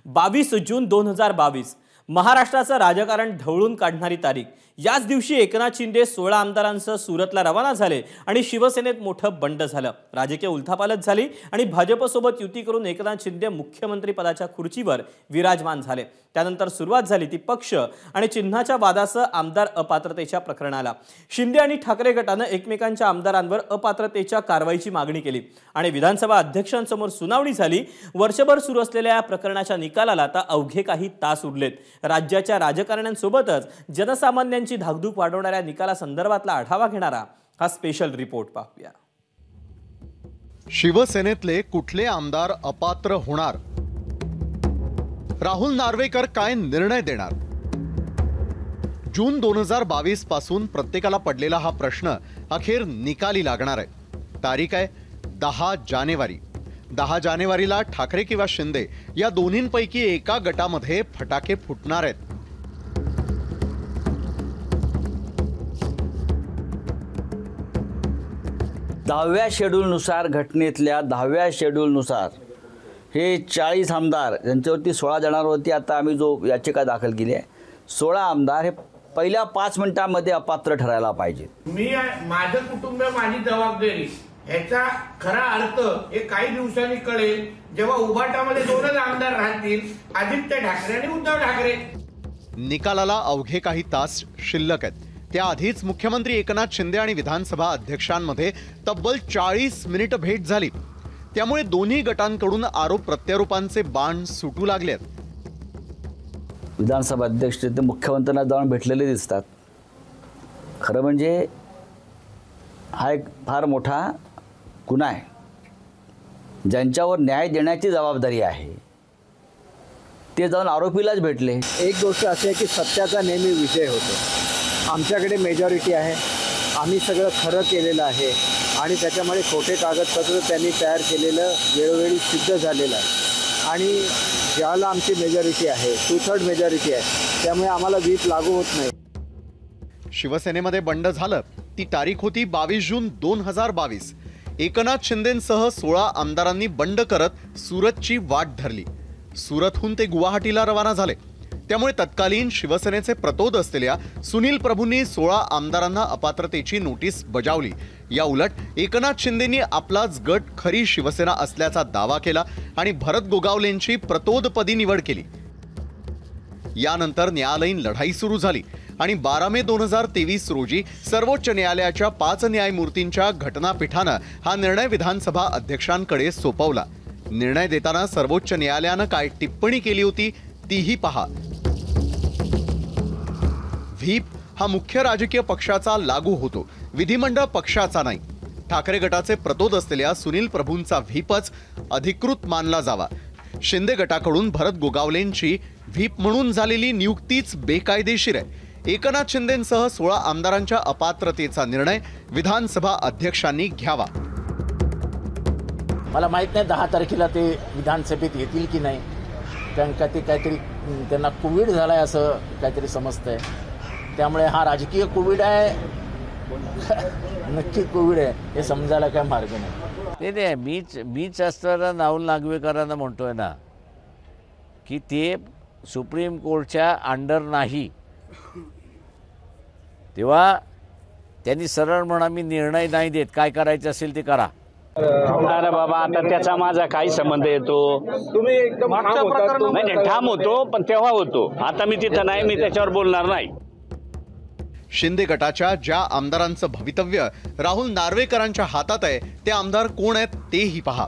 22 जून 2022 महाराष्ट्राचं राजकारण ढवळून काढणारी तारीख। याच दिवशी एकनाथ शिंदे 16 आमदारांसह सुरतला रवाना झाले आणि शिवसेनेत मोठं बंड झालं। राजकीय उलथापालट झाली आणि भाजपसोबत युती करून एकनाथ शिंदे मुख्यमंत्री पदाच्या खुर्चीवर विराजमान झाले। त्यानंतर सुरुवात झाली ती पक्ष आणि चिन्हाच्या वादासह आमदार अपात्रतेच्या प्रकरणाला। शिंदे आणि ठाकरे गटाने एकमेकांच्या आमदारांवर अपात्रतेच्या कारवाईची मागणी केली आणि विधानसभा अध्यक्षांसमोर सुनावणी झाली। वर्षभर सुरू असलेल्या या प्रकरणाच्या निकालाला आता अवघे काही तास उरलेत। राज्याच्या राजकारण्यांसोबतच जनसामान्यांची धाकधूक वाढवणाऱ्या निकाला संदर्भातला आढावा घेणारा हा स्पेशल रिपोर्ट पाहूया। शिवसेनेतले कुठले आमदार अपात्र होणार? राहुल नार्वेकर काय निर्णय देणार? जून 2022 पासून प्रत्येकाला पडलेला हा प्रश्न अखेर निकाली लागणार आहे। तारीख आहे 10 जानेवारी। 10 जानेवारीला ठाकरे किंवा शिंदे या दोन्हींपैकी एका गटामध्ये फटाके फुटणार आहेत। दहाव्या शेड्यूलनुसार घटनेतल्या 10व्या शेड्यूलनुसार हे 40 आमदार ज्यांच्यावरती 16 जणांवरती आता आम्ही जो याचिका दाखल केली आहे 16 आमदार हे पहिल्या 5 मिनिटांमध्ये अपात्र ठरायला पाहिजे। मी माझं कुटुंब माझी जबाबदारी ह्याचा खरा अर्थ हे काही दिवसांनी कळेल जेव्हा उभाटामध्ये 2च आमदार राहतील, आदित्य ठाकरे आणि उद्धव ठाकरे। निकालाला अवघे काही तास शिल्लक आहेत। त्याआधीच मुख्यमंत्री एकनाथ शिंदे आणि विधानसभा अध्यक्षांमध्ये तब्बल 40 मिनिट भेट झाली। त्यामुळे दोन्ही गटांकडून आरोप प्रत्यारोपांचे बाण सुटू लागले आहेत। विधानसभा अध्यक्ष ते मुख्यमंत्र्यांना जाऊन भेटलेले दिसतात। खरं म्हणजे हा एक फार मोठा गुन्हा आहे। ज्यांच्यावर न्याय देण्याची जबाबदारी आहे ते जाऊन आरोपीलाच भेटले। एक गोष्ट अशी आहे की सत्याचा नेहमी विजय होतो। आमच्याकडे मेजॉरिटी आहे, आम्ही सगळं खरं केलेलं आहे आणि त्याच्यामुळे खोटे कागदपत्र त्यांनी तयार केलेलं वेळोवेळी सिद्ध झालेलं आहे आणि ज्याला आमची मेजॉरिटी आहे 2/3 मेजॉरिटी आहे त्यामुळे आम्हाला व्हीप लागू होत नाही। शिवसेनेमध्ये बंड झालं ती तारीख होती 22 जून 2022। एकनाथ शिंदेंसह 16 आमदारांनी बंड करत सुरतची वाट धरली। सुरतहून ते गुवाहाटीला रवाना झाले। त्यामुळे तत्कालीन शिवसेनेचे प्रतोद असलेल्या सुनील प्रभूंनी 16 आमदारांना अपात्रतेची नोटीस बजावली। या उलट एकनाथ शिंदेंनी आपलाच गट खरी शिवसेना असल्याचा दावा केला आणि भरत गोगावलेंची प्रतोदपदी निवड केली। यानंतर न्यायालयीन लढाई सुरू झाली आणि 12 मे 2023 रोजी सर्वोच्च न्यायालयाच्या 5 न्यायमूर्तींच्या घटनापीठानं हा निर्णय विधानसभा अध्यक्षांकडे सोपवला। निर्णय देताना सर्वोच्च न्यायालयानं काय टिप्पणी केली होती तीही पहा। व्हीप हा मुख्य राजकीय पक्षाचा लागू होतो, विधिमंडळ पक्षाचा नाही। ठाकरे गटाचे प्रतोद असलेल्या सुनील प्रभूंचा व्हीपच अधिकृत मानला जावा। शिंदे गटाकडून भरत गोगावलेंची व्हीप म्हणून झालेली नियुक्तीच बेकायदेशीर आहे। एकनाथ शिंदेंसह 16 आमदारांच्या अपात्रतेचा निर्णय विधानसभा अध्यक्षांनी घ्यावा। मला माहित नाही 10 तारखेला ते विधानसभेत येतील की नाही, कारण का ते काहीतरी त्यांना कोविड झालाय असं काहीतरी समजतंय। त्यामुळे हा राजकीय कोविड आहे नक्की कोविड आहे हे समजायला काय मार्ग नाही। नाही मीच असताना राहुल नार्वेकरांना म्हणतोय ना की ते सुप्रीम कोर्टच्या अंडर नाही, तेव्हा त्यांनी सरळ म्हणा मी निर्णय नाही देत, काय करायचं असेल ते करा। अरे बाबा आता त्याचा माझा काही संबंध येतो? तुम्ही एकदम नाही ठाम होतो पण तेव्हा होतो, आता मी तिथं नाही, मी त्याच्यावर बोलणार नाही। शिंदे गटाच्या ज्या आमदारांचं भवितव्य राहुल नार्वेकरांच्या हातात आहे ते आमदार कोण आहेत तेही पहा।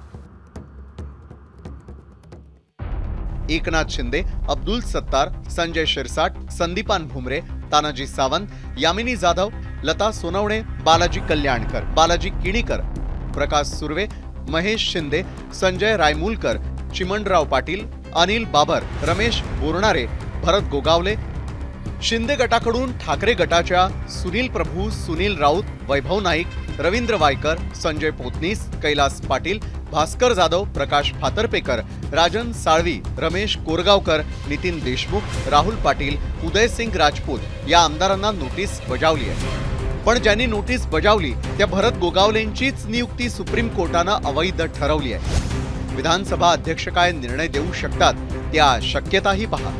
एकनाथ शिंदे, अब्दुल सत्तार, संजय शिरसाट, संदीपान भुमरे, तानाजी सावंत, यामिनी जाधव, लता सोनवणे, बालाजी कल्याणकर, बालाजी किणीकर, प्रकाश सुर्वे, महेश शिंदे, संजय रायमुलकर, चिमणराव पाटील, अनिल बाबर, रमेश बोरणारे, भरत गोगावले। शिंदे गटाकडून ठाकरे गटाच्या सुनील प्रभू, सुनील राऊत, वैभव नाईक, रवींद्र वायकर, संजय पोतनीस, कैलास पाटील, भास्कर जाधव, प्रकाश फातर्पेकर, राजन साळवी, रमेश कोरगावकर, नितीन देशमुख, राहुल पाटील, उदयसिंग राजपूत या आमदारांना नोटीस बजावली आहे। पण ज्यांनी नोटीस बजावली त्या भरत गोगावलेंचीच नियुक्ती सुप्रीम कोर्टानं अवैध ठरवली आहे। विधानसभा अध्यक्ष काय निर्णय देऊ शकतात त्या शक्यताही पहा.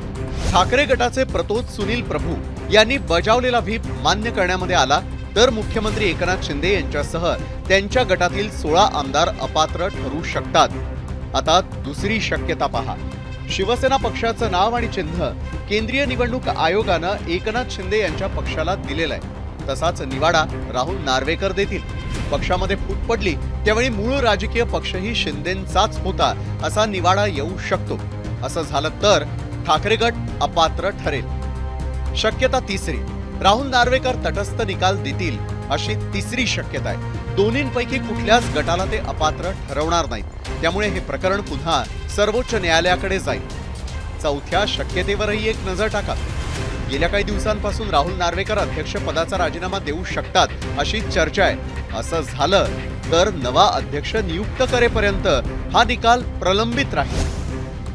ठाकरे गटाचे प्रतोद सुनील प्रभू यांनी बजावलेला व्हीप मान्य करण्यामध्ये आला तर मुख्यमंत्री एकनाथ शिंदे यांच्यासह त्यांच्या गटातील 16 आमदार अपात्र ठरू शकतात. आता दुसरी शक्यता पहा. शिवसेना पक्षाचं नाव आणि चिन्ह केंद्रीय निवडणूक आयोगानं एकनाथ शिंदे यांच्या पक्षाला दिलेलं आहे. तसाच निवाडा राहुल नार्वेकर देतील. पक्षामध्ये फूट पडली त्यावेळी मूळ राजकीय पक्षही शिंदेंचाच होता असा निवाडा येऊ शकतो. असं झालं तर ठाकरे गट अपात्र ठरेल. शक्यता तिसरी, राहुल नार्वेकर तटस्थ निकाल देतील अशी तिसरी शक्यता आहे. दोन्हींपैकी कुठल्याच गटाला ते अपात्र ठरवणार नाहीत. त्यामुळे हे प्रकरण पुन्हा सर्वोच्च न्यायालयाकडे जाईल. चौथ्या शक्यतेवरही एक नजर टाका. गेल्या काही दिवसांपासून राहुल नार्वेकर अध्यक्षपदाचा राजीनामा देऊ शकतात अशी चर्चा आहे. असं झालं तर नवा अध्यक्ष नियुक्त करेपर्यंत हा निकाल प्रलंबित राहील.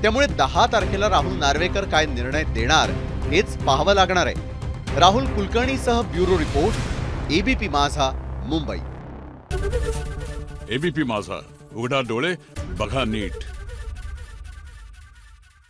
त्यामुळे 10 तारखेला राहुल नार्वेकर काय निर्णय देणार हेच पाहावं लागणार आहे. राहुल कुलकर्णीसह ब्युरो रिपोर्ट, एबीपी माझा, मुंबई. एबीपी माझा, उघडा डोळे बघा नीट.